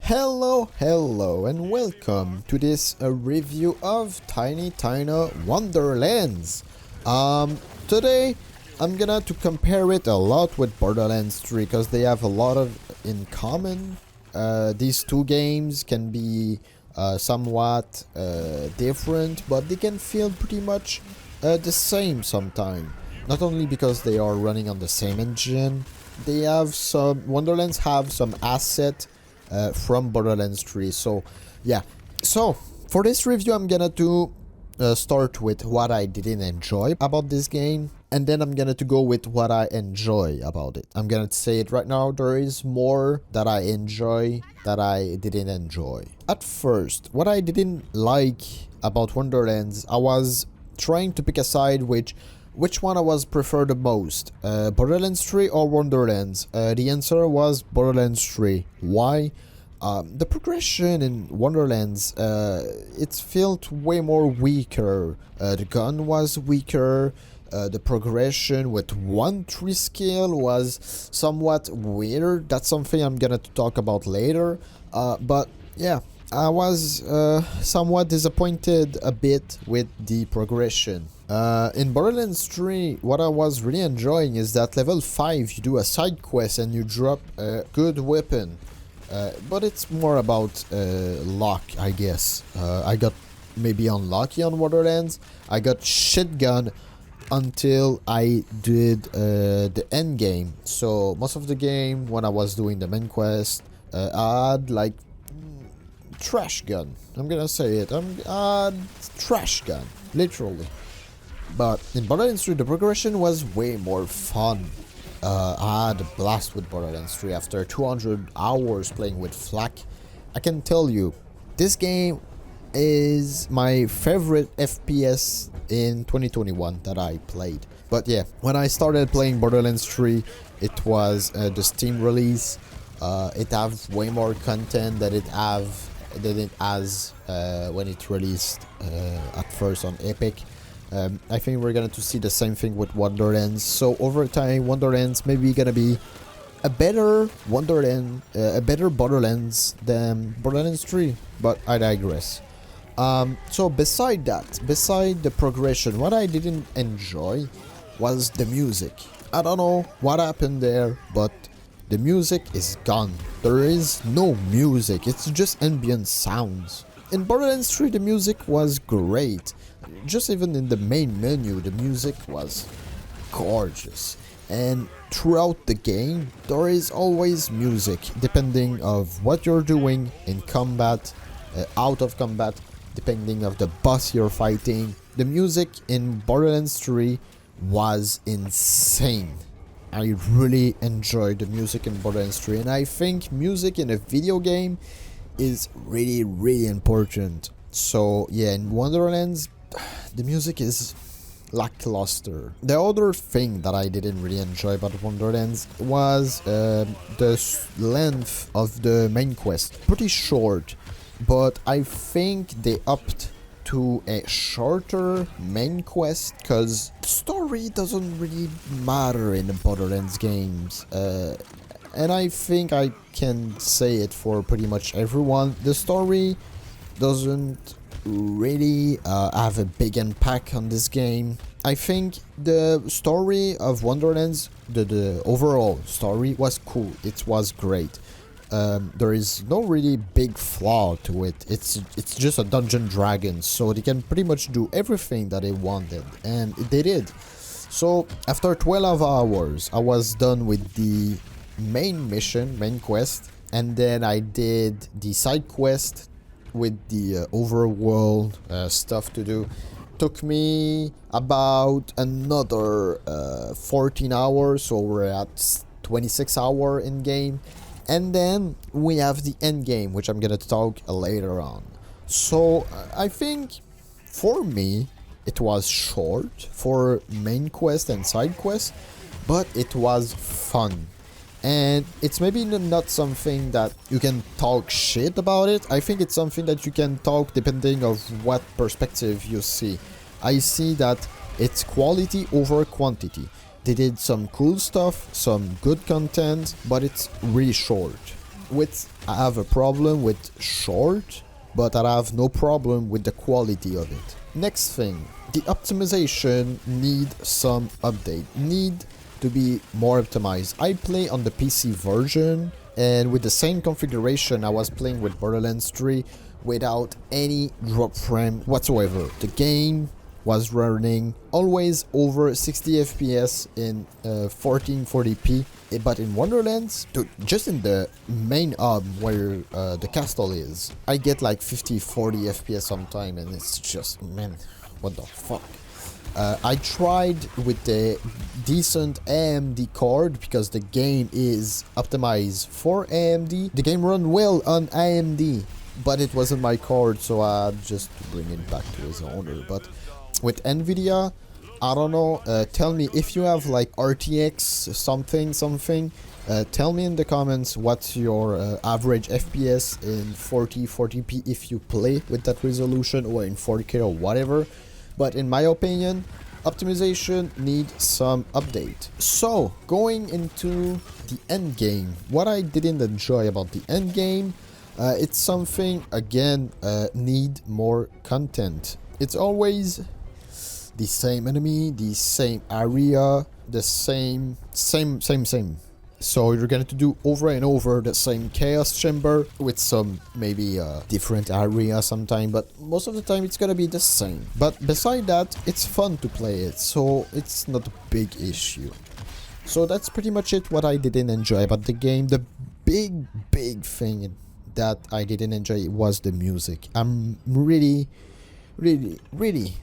Hello, and welcome to this review of Tiny Wonderlands. Today I'm gonna to compare it a lot with Borderlands 3 because they have a lot of in common. These two games can be somewhat different, but they can feel pretty much the same sometimes. Not only because they are running on the same engine, they have some Wonderlands have some asset from Borderlands 3. So yeah, so for this review I'm gonna start with what I didn't enjoy about this game, and then I'm gonna go with what I enjoy about it. I'm gonna say it right now, there is more that I enjoy that I didn't enjoy. At first, what I didn't like about Wonderlands, I was trying to pick a side which one I was prefer the most, Borderlands 3 or Wonderlands. The answer was Borderlands 3. Why? The progression in Wonderlands, it felt way more weaker. The gun was weaker. The progression with 1-3 skill was somewhat weird. That's something I'm gonna talk about later. But yeah, I was somewhat disappointed a bit with the progression. In Borderlands 3, what I was really enjoying is that level 5 you do a side quest and you drop a good weapon. But it's more about luck, I guess. I got maybe unlucky on Wonderlands. I got shit gun until I did the end game. So most of the game, when I was doing the main quest, I had like trash gun. I'm gonna say it. Trash gun, literally. But in Borderlands 3, the progression was way more fun. I had a blast with Borderlands 3 after 200 hours playing with Flak. I can tell you, this game is my favorite FPS in 2021 that I played. But yeah, when I started playing Borderlands 3, it was the Steam release. It have way more content than it has when it released at first on Epic. I think we're going to see the same thing with Wonderlands. So over time, Wonderlands maybe gonna be a better Borderlands than Borderlands 3. But I digress. So beside the progression, what I didn't enjoy was the music. I don't know what happened there, but the music is gone. There is no music. It's just ambient sounds. In Borderlands 3, the music was great. Just even in the main menu, the music was gorgeous. And throughout the game, there is always music, depending of what you're doing in combat, out of combat, depending of the boss you're fighting. The music in Borderlands 3 was insane. I really enjoyed the music in Borderlands 3, and I think music in a video game is really important. So yeah, in Wonderlands, the music is lackluster. The other thing that I didn't really enjoy about Wonderlands was the length of the main quest. Pretty short, but I think they upped to a shorter main quest because story doesn't really matter in the Borderlands games. And I think I can say it for pretty much everyone. The story doesn't really have a big impact on this game. I think the story of Wonderlands, the overall story was cool. It was great. There is no really big flaw to it. It's just a dungeon dragon, so they can pretty much do everything that they wanted, and they did. So after 12 hours, I was done with the main quest, and then I did the side quest with the overworld stuff to do. Took me about another 14 hours, so we're at 26 hours in game, and then we have the end game, which I'm gonna talk later on. So I think for me it was short for main quest and side quest, but it was fun. And it's maybe not something that you can talk shit about it. I think it's something that you can talk depending of what perspective you see. I see that it's quality over quantity. They did some cool stuff, some good content, but it's really short. I have a problem with short, but I have no problem with the quality of it. Next thing, the optimization need some update, need to be more optimized. I play on the PC version, and with the same configuration I was playing with Borderlands 3 without any drop frame whatsoever. The game was running always over 60 FPS in 1440p, but in Wonderlands, dude, just in the main hub where the castle is, I get like 50-40 FPS sometime, and it's just, man, what the fuck. I tried with the decent AMD card because the game is optimized for AMD. The game run well on AMD, but it wasn't my card, so I just bring it back to his owner. But with Nvidia, I don't know, tell me if you have like RTX something, tell me in the comments what's your average FPS in 40p if you play with that resolution, or in 4K or whatever. But in my opinion, optimization needs some update. So, going into the end game, what I didn't enjoy about the end game, it's something, again, need more content. It's always the same enemy, the same area, the same. So you're going to do over and over the same chaos chamber with some maybe different area sometime, but most of the time it's going to be the same. But beside that, it's fun to play it, so it's not a big issue. So that's pretty much it what I didn't enjoy about the game. The big thing that I didn't enjoy was the music. I'm really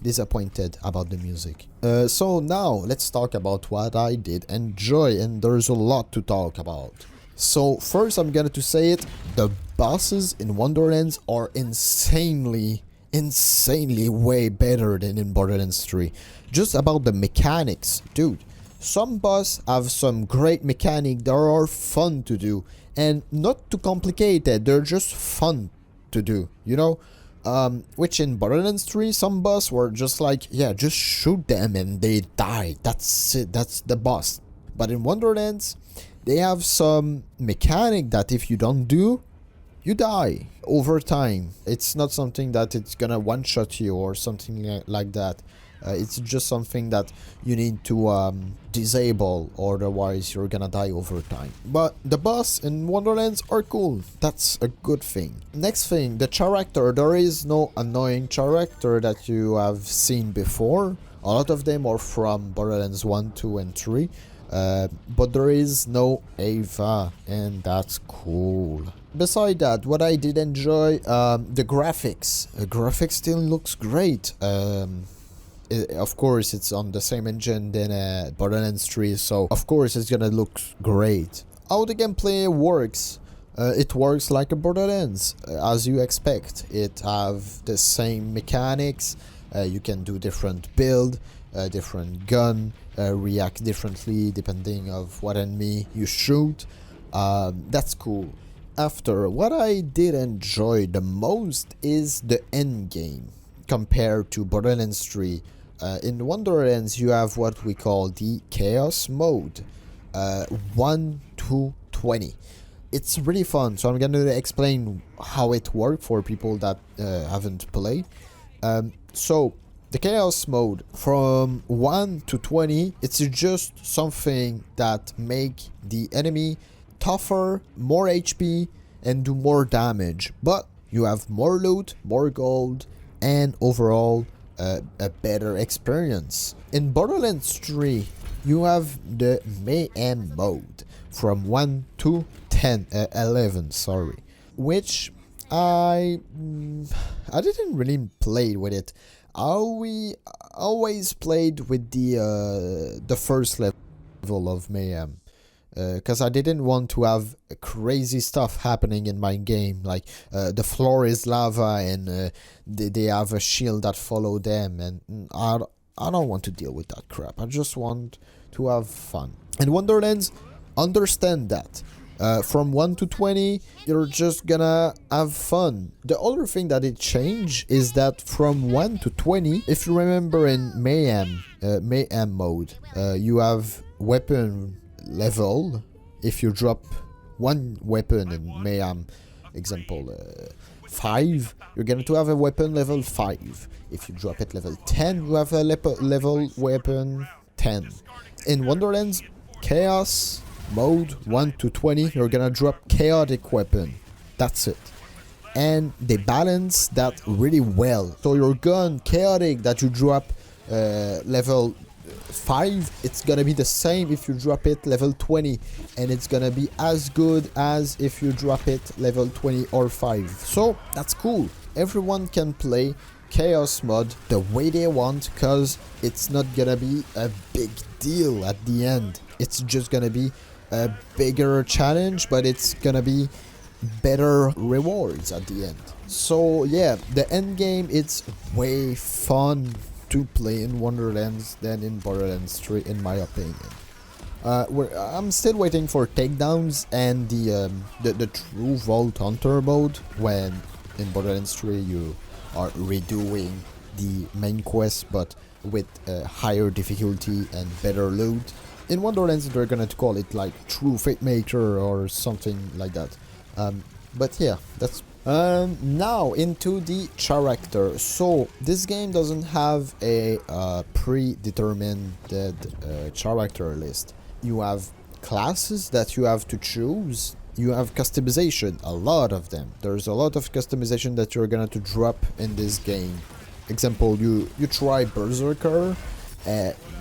disappointed about the music. So now let's talk about what I did enjoy, and there's a lot to talk about. So first I'm going to say it, the bosses in Wonderlands are insanely way better than in Borderlands 3. Just about the mechanics, dude. Some boss have some great mechanics that are fun to do, and not too complicated, they're just fun to do, you know? Which in Borderlands 3, some boss were just like, yeah, just shoot them and they die. That's it, that's the boss. But in Wonderlands, they have some mechanic that if you don't do, you die over time. It's not something that it's gonna one-shot you or something like that. It's just something that you need to disable, otherwise you're gonna die over time. But the boss in Wonderlands are cool. That's a good thing. Next thing, the character. There is no annoying character that you have seen before. A lot of them are from Borderlands 1, 2, and 3. But there is no Ava, and that's cool. Beside that, what I did enjoy, the graphics. The graphics still looks great. Of course, it's on the same engine than Borderlands 3, so of course it's gonna look great. How the gameplay works, it works like a Borderlands, as you expect. It have the same mechanics. You can do different build, different gun, react differently depending of what enemy you shoot. That's cool. After, what I did enjoy the most is the end game compared to Borderlands 3. In Wonderlands, you have what we call the Chaos Mode, 1 to 20. It's really fun, so I'm going to explain how it works for people that haven't played. So, the Chaos Mode, from 1 to 20, it's just something that make the enemy tougher, more HP, and do more damage. But you have more loot, more gold, and overall a better experience. In Borderlands 3, you have the Mayhem mode from 1 to 11, sorry, which I didn't really play with it. I always played with the first level of Mayhem. Because I didn't want to have crazy stuff happening in my game, like the floor is lava and they have a shield that follow them, and I don't want to deal with that crap. I just want to have fun. And Wonderlands, understand that. From 1 to 20, you're just gonna have fun. The other thing that it changed is that from 1 to 20, if you remember in Mayhem mode, you have weapon level. If you drop one weapon in Mayhem, example 5, you're going to have a weapon level 5. If you drop it level 10, you have a level weapon 10. In Wonderlands, Chaos mode 1 to 20, you're going to drop chaotic weapon. That's it. And they balance that really well. So your gun, chaotic, that you drop level 5, it's gonna be the same if you drop it level 20, and it's gonna be as good as if you drop it level 20 or 5. So that's cool. Everyone can play Chaos mod the way they want, because it's not gonna be a big deal at the end. It's just gonna be a bigger challenge, but it's gonna be better rewards at the end. So yeah, the end game, it's way fun to play in Wonderlands than in Borderlands 3, in my opinion. I'm still waiting for takedowns and the true Vault Hunter mode, when in Borderlands 3 you are redoing the main quest but with higher difficulty and better loot. In Wonderlands they're gonna call it like True Fate Maker or something like that. But yeah, that's now into the character. So this game doesn't have a predetermined character list. You have classes that you have to choose. You have customization, a lot of them. There's a lot of customization that you're gonna to drop in this game. Example, you try Berserker.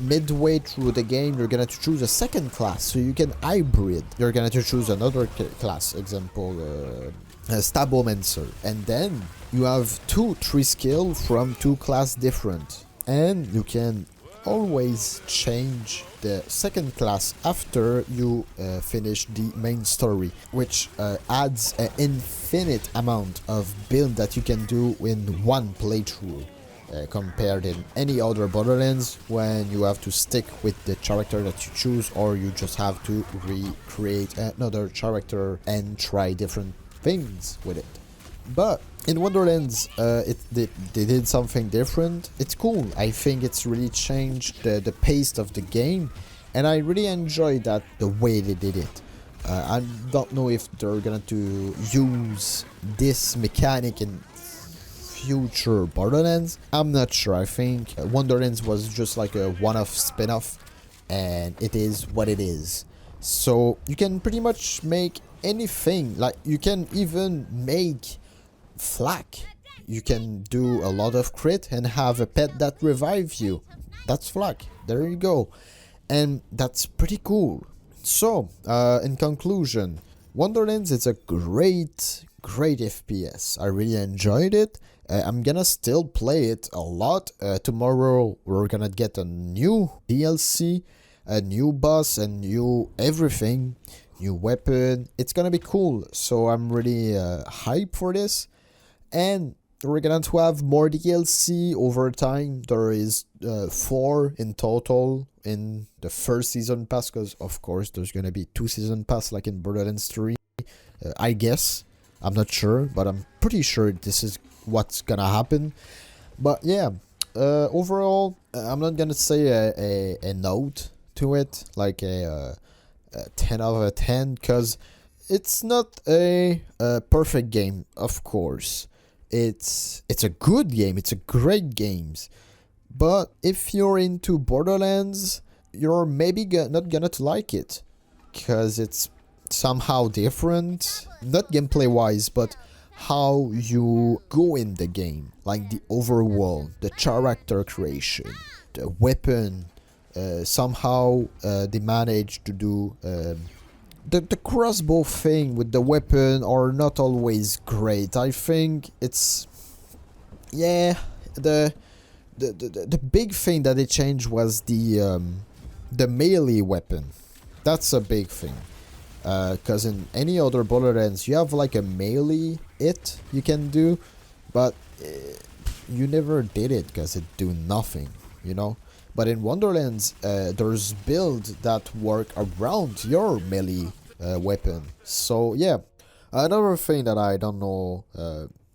Midway through the game, you're gonna to choose a second class, so you can hybrid. You're gonna to choose another class, example Stabomancer, and then you have 3 skill from 2 class different, and you can always change the second class after you finish the main story, which adds an infinite amount of build that you can do in one playthrough. Compared in any other Borderlands, when you have to stick with the character that you choose, or you just have to recreate another character and try different things with it. But in Wonderlands, they did something different. It's cool. I think it's really changed the pace of the game, and I really enjoy that, the way they did it. I don't know if they're gonna to use this mechanic in future Borderlands. I'm not sure. I think Wonderlands was just like a one-off spin-off, and it is what it is. So you can pretty much make anything. Like, you can even make flak. You can do a lot of crit and have a pet that revives you. That's flak. There you go. And that's pretty cool. So in conclusion, Wonderlands is a great FPS. I really enjoyed it. I'm gonna still play it a lot. Tomorrow we're gonna get a new DLC, a new boss, a new everything, new weapon. It's gonna be cool. So I'm really hyped for this. And we're gonna have more DLC over time. There is 4 in total in the first season pass, because of course there's gonna be 2 season pass like in Borderlands 3. I guess. I'm not sure, but I'm pretty sure this is what's gonna happen. But yeah, overall, I'm not gonna say a note to it, like a 10 out of 10, because it's not a perfect game, of course. It's a good game, it's a great game. But if you're into Borderlands, you're maybe not gonna like it, because it's somehow different, not gameplay wise, but how you go in the game, like the overworld, the character creation, the weapon. Somehow they manage to do the crossbow thing with the weapon are not always great. I think it's, yeah, the big thing that they changed was the melee weapon. That's a big thing. Because in any other Borderlands you have like a melee you can do, but you never did it because it do nothing, you know. But in Wonderlands there's builds that work around your melee weapon. So yeah, another thing that I don't know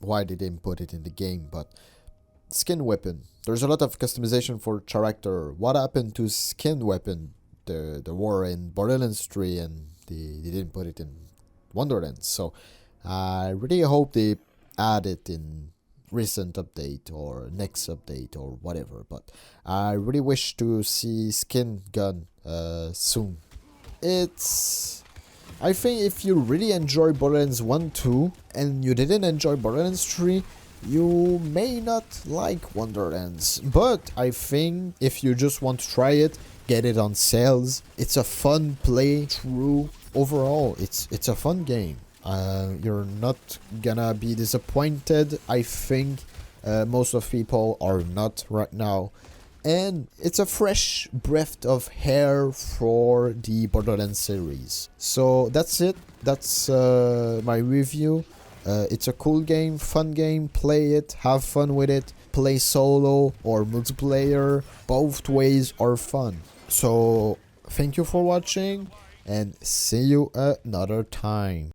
why they didn't put it in the game, but skin weapon. There's a lot of customization for character. What happened to skin weapon? The war in Borderlands 3, and they didn't put it in Wonderlands. So I really hope they add it in recent update or next update or whatever. But I really wish to see skin gun soon. I think if you really enjoy Borderlands 1, 2 and you didn't enjoy Borderlands 3, you may not like Wonderlands. But I think if you just want to try it, get it on sales. It's a fun play through. Overall, it's a fun game. You're not gonna be disappointed. I think most of people are not right now. And it's a fresh breath of air for the Borderlands series. So that's it. That's my review. It's a cool game, fun game. Play it, have fun with it. Play solo or multiplayer. Both ways are fun. So thank you for watching and see you another time.